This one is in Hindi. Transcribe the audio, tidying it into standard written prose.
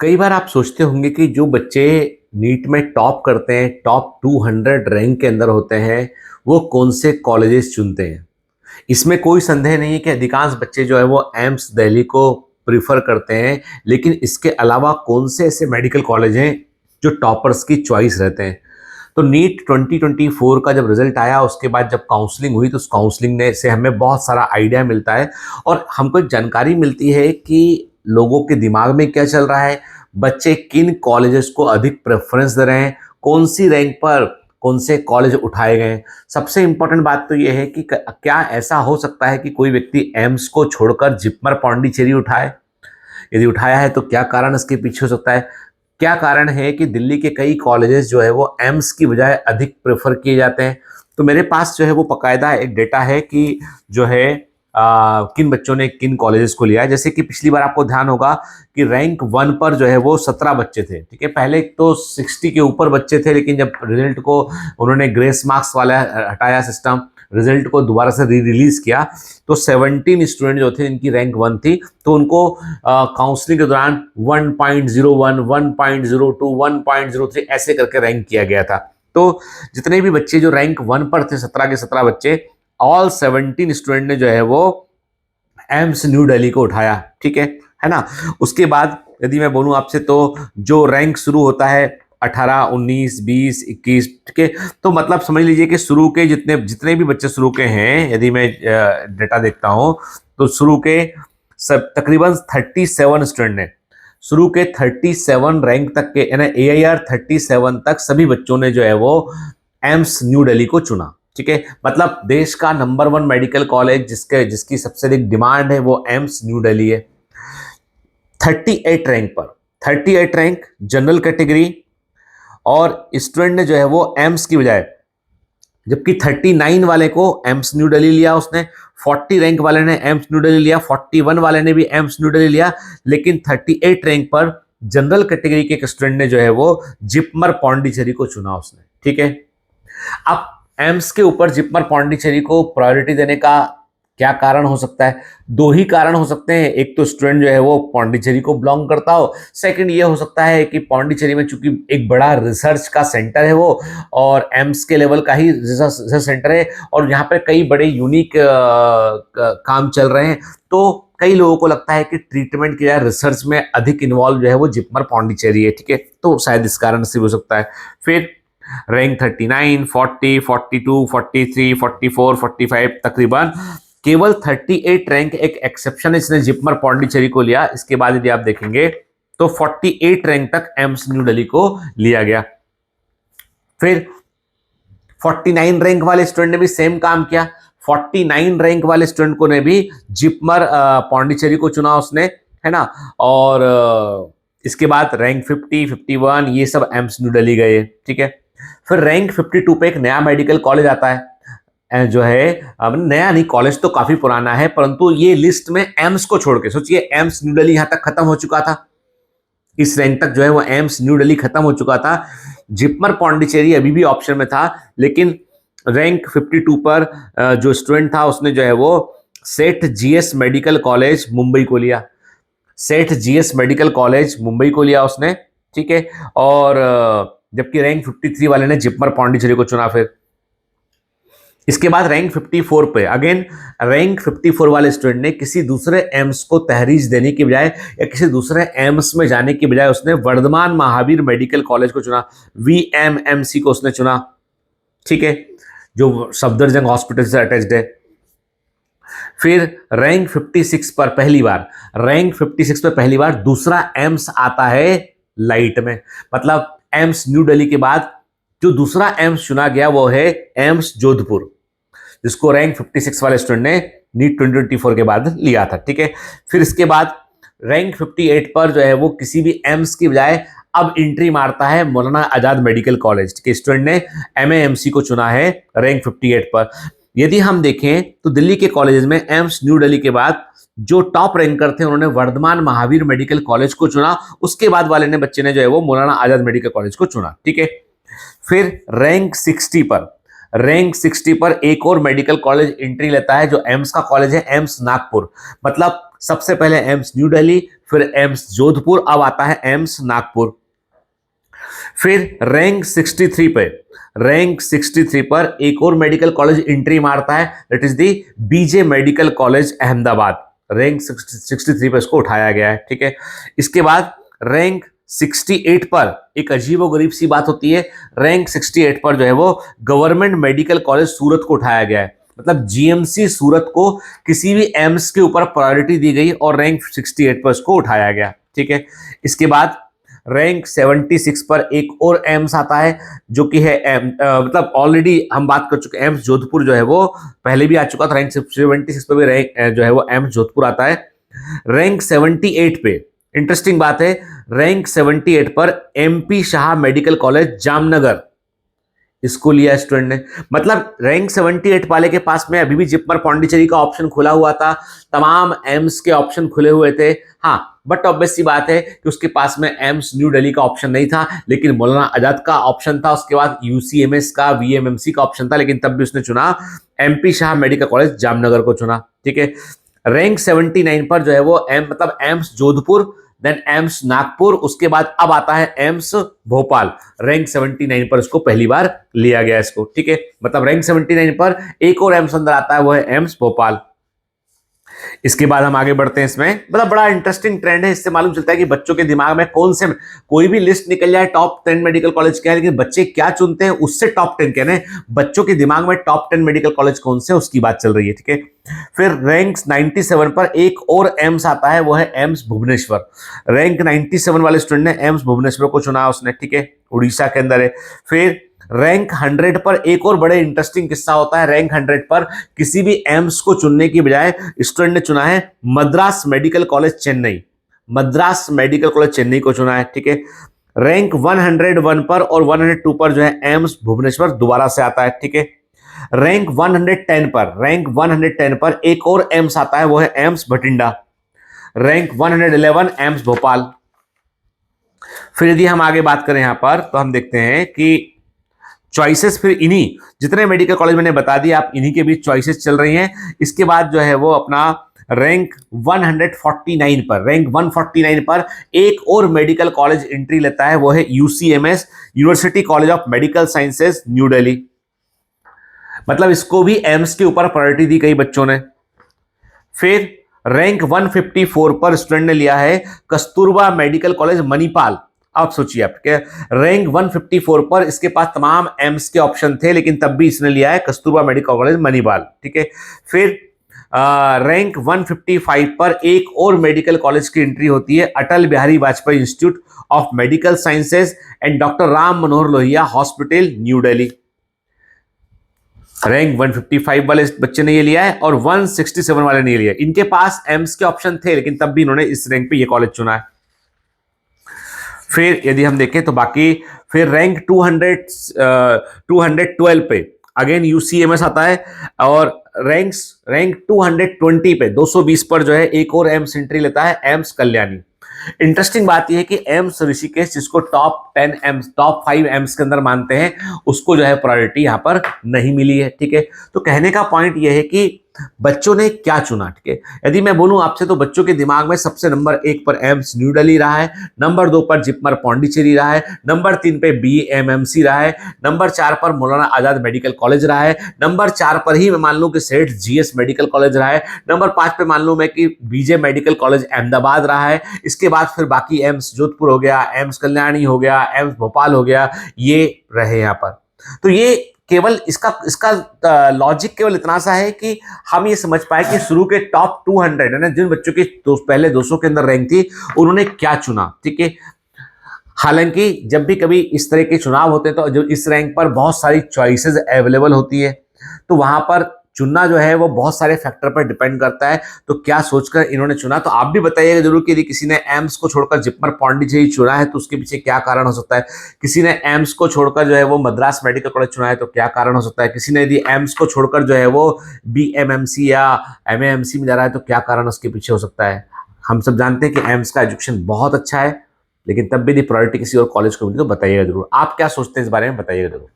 कई बार आप सोचते होंगे कि जो बच्चे नीट में टॉप करते हैं, टॉप 200 रैंक के अंदर होते हैं, वो कौन से कॉलेजेस चुनते हैं। इसमें कोई संदेह नहीं है कि अधिकांश बच्चे जो है वो एम्स दिल्ली को प्रीफर करते हैं, लेकिन इसके अलावा कौन से ऐसे मेडिकल कॉलेज हैं जो टॉपर्स की चॉइस रहते हैं। तो नीट 2024 का जब रिजल्ट आया, उसके बाद जब काउंसलिंग हुई, तो उस काउंसलिंग ने से हमें बहुत सारा आइडिया मिलता है और हमको एक जानकारी मिलती है कि लोगों के दिमाग में क्या चल रहा है, बच्चे किन कॉलेजेस को अधिक प्रेफरेंस दे रहे हैं, कौन सी रैंक पर कौन से कॉलेज उठाए गए हैं। सबसे इंपॉर्टेंट बात तो यह है कि क्या ऐसा हो सकता है कि कोई व्यक्ति एम्स को छोड़कर जिपमर पौंडीचेरी उठाए। यदि उठाया है तो क्या कारण इसके पीछे हो सकता है। क्या कारण है कि दिल्ली के कई कॉलेजेस जो है वो एम्स की बजाय अधिक प्रेफर किए जाते हैं। तो मेरे पास जो है वो बाकायदा एक डेटा है कि जो है किन बच्चों ने किन कॉलेजेस को लिया है। जैसे कि पिछली बार आपको ध्यान होगा कि रैंक 1 पर जो है वो 17 बच्चे थे। ठीक है, पहले तो 60 के ऊपर बच्चे थे, लेकिन जब रिजल्ट को उन्होंने ग्रेस मार्क्स वाला हटाया सिस्टम, रिजल्ट को दोबारा से री रिलीज किया, तो 17 स्टूडेंट जो थे इनकी रैंक 1 थी, तो उनको काउंसलिंग के दौरान 1.01, 1.02, 1.03 ऐसे करके रैंक किया गया था। तो जितने भी बच्चे जो रैंक 1 पर थे, 17 के 17 बच्चे, ऑल 17 स्टूडेंट ने जो है वो एम्स न्यू दिल्ली को उठाया। ठीक है ना। उसके बाद यदि मैं बोलूं आपसे, तो जो रैंक शुरू होता है 18, 19, 20, 21, ठीक है, तो मतलब समझ लीजिए कि शुरू के जितने जितने भी बच्चे शुरू के हैं, यदि मैं डेटा देखता हूं, तो शुरू के सब तकरीबन 37 स्टूडेंट ने, शुरू के 37 रैंक तक के, यानी AIR 37 तक सभी बच्चों ने जो है वो एम्स न्यू दिल्ली को चुना। ठीक है, मतलब देश का नंबर 1 मेडिकल कॉलेज जिसकी सबसे अधिक डिमांड है वो एम्स न्यू दिल्ली है। 38 रैंक पर, 38 रैंक जनरल कैटेगरी, और स्टूडेंट ने जो है वो एम्स की बजाय, जबकि 39 वाले को एम्स न्यू दिल्ली लिया उसने, 40 रैंक वाले ने एम्स न्यू दिल्ली लिया, 41 वाले ने भी एम्स न्यू दिल्ली लिया, लेकिन 38 रैंक पर जनरल कैटेगरी के एक स्टूडेंट ने जो है वो जिपमर पौंडीचेरी को चुना उसने। ठीक है, अब एम्स के ऊपर जिपमर पौंडीचेरी को प्रायोरिटी देने का क्या कारण हो सकता है। दो ही कारण हो सकते हैं, एक तो स्टूडेंट जो है वो पौंडीचेरी को बिलोंग करता हो, सेकंड ये हो सकता है कि पौंडीचेरी में चूंकि एक बड़ा रिसर्च का सेंटर है वो, और एम्स के लेवल का ही रिसर्च सेंटर है, और यहाँ पे कई बड़े यूनिक काम चल रहे हैं, तो कई लोगों को लगता है कि ट्रीटमेंट की बजाय रिसर्च में अधिक इन्वॉल्व जो है वो जिपमर पौंडीचेरी है। ठीक है, तो शायद इस कारण से हो सकता है। फिर रैंक 39, 40, 42, 43, 44, 45, तकरीबन केवल 38 रैंक एक एक्सेप्शन है, इसने जिपमर पौंडीचेरी को लिया। इसके बाद यदि आप देखेंगे तो 48 रैंक तक एम्स न्यू दिल्ली को लिया गया। फिर 49 रैंक वाले स्टूडेंट ने भी सेम काम किया, 49 रैंक वाले स्टूडेंट को ने भी जिपमर पौंडीचेरी को चुना उसने, है ना। और इसके बाद रैंक 50, 51 ये सब एम्स न्यू दिल्ली गए। ठीक है, फिर रैंक 52 पे एक नया मेडिकल कॉलेज आता है, जो है अब नया नहीं, कॉलेज तो काफी पुराना है, परंतु ये लिस्ट में एम्स को छोड़ के, सोचिए एम्स न्यू दिल्ली यहां तक खत्म हो चुका था, इस रैंक तक जो है वो एम्स न्यू दिल्ली खत्म हो चुका था, जिपमर पौंडीचेरी अभी भी ऑप्शन में था, लेकिन रैंक 52 पर जो स्टूडेंट था उसने जो है वो सेठ जीएस मेडिकल कॉलेज मुंबई को लिया, सेठ जीएस मेडिकल कॉलेज मुंबई को लिया उसने। ठीक है, और जबकि रैंक 53 वाले ने जिपमर पौंडीचेरी को चुना। फिर इसके बाद रैंक 54 पे अगेन रैंक 54 वाले स्टूडेंट ने किसी दूसरे एम्स को तहरीज देने की बजाय या किसी दूसरे एम्स में जाने की बजाय उसने वर्धमान महावीर मेडिकल कॉलेज को चुना, VMMC को उसने चुना। ठीक है, जो सफदरजंग हॉस्पिटल से अटैच्ड है। फिर रैंक 56 पर पहली बार, रैंक 56 पर पहली बार दूसरा एम्स आता है लाइट में, मतलब एम्स न्यू दिल्ली के बाद जो दूसरा एम्स चुना गया वो है एम्स जोधपुर, जिसको रैंक 56 वाले स्टूडेंट ने नीट 2024 के बाद लिया था। ठीक है, फिर इसके बाद रैंक 58 पर जो है वो किसी भी एम्स की बजाय अब एंट्री मारता है मौलाना आजाद मेडिकल कॉलेज के स्टूडेंट ने MAMC को चुना है रैंक 58 पर। यदि हम देखें तो दिल्ली के कॉलेज में एम्स न्यू दिल्ली के बाद जो टॉप रैंकर थे उन्होंने वर्धमान महावीर मेडिकल कॉलेज को चुना, उसके बाद वाले ने बच्चे ने जो है वो मौलाना आजाद मेडिकल कॉलेज को चुना। ठीक है, फिर रैंक 60 पर, रैंक 60 पर एक और मेडिकल कॉलेज एंट्री लेता है जो एम्स का कॉलेज है, एम्स नागपुर, मतलब सबसे पहले एम्स न्यू दिल्ली, फिर एम्स जोधपुर, अब आता है एम्स नागपुर। फिर रैंक 63 पर एक और मेडिकल कॉलेज एंट्री मारता है, that is the BJ medical college Ahmedabad. Rank 63 पर इसको उठाया गया है, ठीक है। इसके बाद रैंक 68 पर एक अजीबोगरीब सी बात होती है, रैंक 68 पर जो है वो गवर्नमेंट मेडिकल कॉलेज सूरत को उठाया गया है। मतलब जीएमसी सूरत को किसी भी एम्स के ऊपर प्रायोरिटी दी गई और रैंक 68 पर इसको उठाया गया, ठीक है। इसके बाद रैंक 76 पर एक और एम्स आता है जो कि है मतलब ऑलरेडी हम बात कर चुके, एम्स जोधपुर जो है वो पहले भी आ चुका था। रैंक 76 पर भी रैंक जो है वो एम्स जोधपुर आता है। रैंक 78 पे इंटरेस्टिंग बात है, रैंक 78 पर MP Shah medical college Jamnagar, इसको लिया स्टूडेंट ने। मतलब रैंक 78 वाले के पास में अभी भी जिपमर पौंडीचेरी का ऑप्शन खुला हुआ था, तमाम एम्स के ऑप्शन खुले हुए थे। हाँ, बट ऑब्वियस सी बात है कि उसके पास में एम्स न्यू दिल्ली का ऑप्शन नहीं था, लेकिन मौलाना आजाद का ऑप्शन था, उसके बाद यूसीएमएस का, वीएमएमसी का ऑप्शन था, लेकिन तब भी उसने चुना MP Shah medical college Jamnagar को चुना, ठीक है। रैंक 79 पर जो है वो मतलब AIIMS Jodhpur, then AIIMS Nagpur, उसके बाद अब आता है एम्स भोपाल। रैंक 79 पर इसको पहली बार लिया गया इसको, ठीक है। मतलब रैंक 79 पर एक और एम्स अंदर आता है, वो है एम्स भोपाल। इसके बाद हम आगे बढ़ते हैं। इसमें मतलब बड़ा इंटरेस्टिंग ट्रेंड है, इससे मालूम चलता है कि बच्चों के दिमाग में कौन से, कोई भी लिस्ट निकल जाए टॉप 10 मेडिकल कॉलेज क्या है, लेकिन बच्चे क्या चुनते हैं उससे टॉप 10 कहने, बच्चों के दिमाग में टॉप 10 मेडिकल कॉलेज कौन से, उसकी बात चल रही है, ठीक है। फिर रैंक 97 पर एक और एम्स आता है, वो है एम्स भुवनेश्वर। रैंक 97 वाले स्टूडेंट ने एम्स भुवनेश्वर को चुना उसने, ठीक है, उड़ीसा के अंदर है। फिर रैंक 100 पर एक और बड़े इंटरेस्टिंग किस्सा होता है, रैंक 100 पर किसी भी एम्स को चुनने की बजाय स्टूडेंट ने चुना है Madras medical college Chennai, Madras medical college Chennai को चुना है, ठीक है। रैंक 101 पर और 102 पर जो है एम्स भुवनेश्वर दोबारा से आता है, ठीक है। रैंक 110 पर एक और एम्स आता है, वो है AIIMS Bathinda. Rank 111 AIIMS Bhopal. फिर यदि हम आगे बात करें यहां पर, तो हम देखते हैं कि चॉइसेस फिर इन्हीं जितने मेडिकल कॉलेज मैंने बता दिया, आप इन्हीं के बीच चॉइसेस चल रही हैं। इसके बाद जो है वो अपना रैंक 149 पर, रैंक 149 पर एक और मेडिकल कॉलेज एंट्री लेता है, वो है UCMS, university college of medical sciences new Delhi. मतलब इसको भी एम्स के ऊपर प्रायोरिटी दी गई बच्चों ने। फिर रैंक 154 पर स्टूडेंट ने लिया है कस्तूरबा मेडिकल कॉलेज मणिपाल। आप सोचिए, आपके रैंक 154 पर इसके पास तमाम एम्स के ऑप्शन थे, लेकिन तब भी इसने लिया है कस्तूरबा मेडिकल कॉलेज मणिपाल, ठीक है। फिर रैंक 155 पर एक और मेडिकल कॉलेज की एंट्री होती है, Atal Bihari Vajpayee institute of medical sciences and doctor Ram Manohar Lohia hospital new Delhi. Rank 155 वाले बच्चे ने ये लिया है और 167 वाले ने लिया है। इनके पास एम्स के ऑप्शन थे, लेकिन तब भी इन्होंने इस रैंक पे ये कॉलेज चुना है। फिर यदि हम देखें तो बाकी फिर रैंक 212 पे अगेन यूसीएमएस आता है, और रैंक 220 पे 220 पर जो है एक और एम्स एंट्री लेता है, एम्स कल्याणी। इंटरेस्टिंग बात यह है कि एम्स ऋषिकेश, जिसको टॉप 10 एम्स, टॉप 5 एम्स के अंदर मानते हैं, उसको जो है प्रायोरिटी यहां पर नहीं मिली है, ठीक है। तो कहने का पॉइंट यह है कि बच्चों ने क्या चुना, ठीक है। यदि मैं बोलूं आपसे तो बच्चों के दिमाग में सबसे नंबर 1 पर एम्स न्यू दिल्ली रहा है, नंबर 2 पर जिपमर पौंडीचेरी रहा है, नंबर 3 पे बीएमएमसी रहा है, नंबर 4 पर मौलाना आजाद मेडिकल कॉलेज रहा है, नंबर 4 पर ही मैं मान लूं कि सेठ जीएस मेडिकल कॉलेज रहा है, नंबर 5 पे मान लूं मैं कि बीजे मेडिकल कॉलेज अहमदाबाद रहा है। इसके बाद फिर बाकी एम्स जोधपुर हो गया, एम्स कल्याणी हो गया, एम्स भोपाल हो गया, ये रहे यहाँ पर। तो ये केवल इसका लॉजिक केवल इतना सा है कि हम ये समझ पाए कि शुरू के टॉप 200 है ना, जिन बच्चों की पहले 200 के अंदर रैंक थी, उन्होंने क्या चुना, ठीक है। हालांकि जब भी कभी इस तरह के चुनाव होते हैं तो जो इस रैंक पर बहुत सारी चॉइसेस अवेलेबल होती है, तो वहां पर चुनना जो है वो बहुत सारे फैक्टर पर डिपेंड करता है। तो क्या सोचकर इन्होंने चुना, तो आप भी बताइएगा जरूर कि यदि किसी ने एम्स को छोड़कर जिपमर पौंडीचेरी चुना है तो उसके पीछे क्या कारण हो सकता है, किसी ने एम्स को छोड़कर जो है वो मद्रास मेडिकल कॉलेज चुना है तो क्या कारण हो सकता है, किसी ने यदि एम्स को छोड़कर जो है वो बीएमएमसी या एमएएमसी में जा रहा है तो क्या कारण उसके पीछे हो सकता है। हम सब जानते हैं कि एम्स का एजुकेशन बहुत अच्छा है, लेकिन तब भी यदि प्रायोरिटी किसी और कॉलेज को मिली तो बताइएगा जरूर। आप क्या सोचते हैं इस बारे में, बताइएगा जरूर।